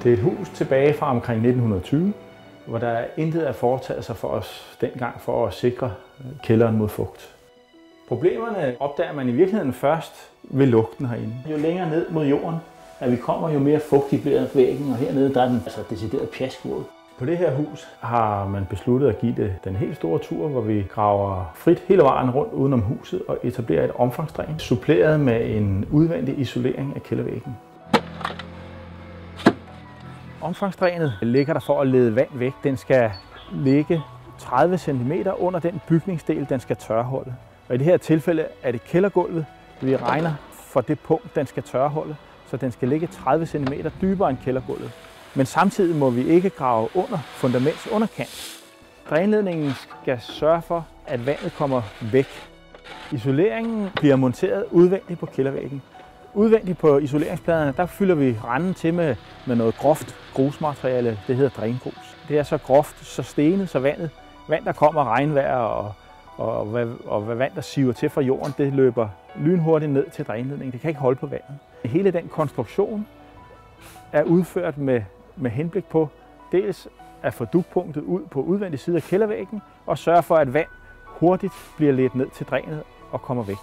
Det er et hus tilbage fra omkring 1920, hvor der intet er foretaget sig for os dengang for at sikre kælderen mod fugt. Problemerne opdager man i virkeligheden først ved lugten herinde. Jo længere ned mod jorden, at vi kommer, jo mere fugtig bliver væggen, og hernede der er den altså decideret pjaskvåd. På det her hus har man besluttet at give det den helt store tur, hvor vi graver frit hele vejen rundt udenom huset og etablerer et omfangsdræn, suppleret med en udvendig isolering af kældervæggen. Omfangsdrænet ligger der for at lede vand væk. Den skal ligge 30 cm under den bygningsdel, den skal tørreholde. Og i det her tilfælde er det kældergulvet, vi regner for det punkt, den skal tørreholde, så den skal ligge 30 cm dybere end kældergulvet. Men samtidig må vi ikke grave under fundaments underkant. Drænledningen skal sørge for, at vandet kommer væk. Isoleringen bliver monteret udvendigt på kældervæggen. Udvendigt på isoleringspladerne, der fylder vi randen til med noget groft grusmateriale, det hedder drængrus. Det er så groft, så stenet, så vand der kommer regnvejr og vand der siver til fra jorden, det løber lynhurtigt ned til drænledningen. Det kan ikke holde på vandet. Hele den konstruktion er udført med henblik på dels at få dugpunktet ud på udvendig side af kældervæggen og sørge for, at vand hurtigt bliver ledt ned til drænet og kommer væk.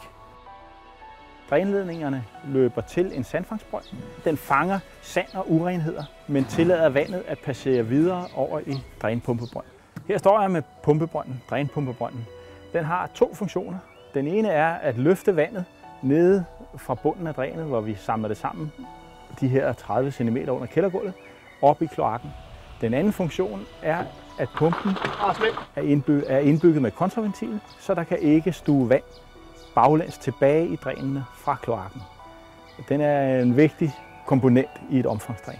Drænledningerne løber til en sandfangsbrønd. Den fanger sand og urenheder, men tillader vandet at passere videre over i drænpumpebrønden. Her står jeg med pumpebrønden, drænpumpebrønden. Den har to funktioner. Den ene er at løfte vandet nede fra bunden af drænet, hvor vi samler det sammen, de her 30 cm under kældergulvet, op i kloakken. Den anden funktion er, at pumpen er indbygget med kontraventil, så der kan ikke stuge vand baglæns tilbage i drænene fra kloakken. Den er en vigtig komponent i et omfangsdræn.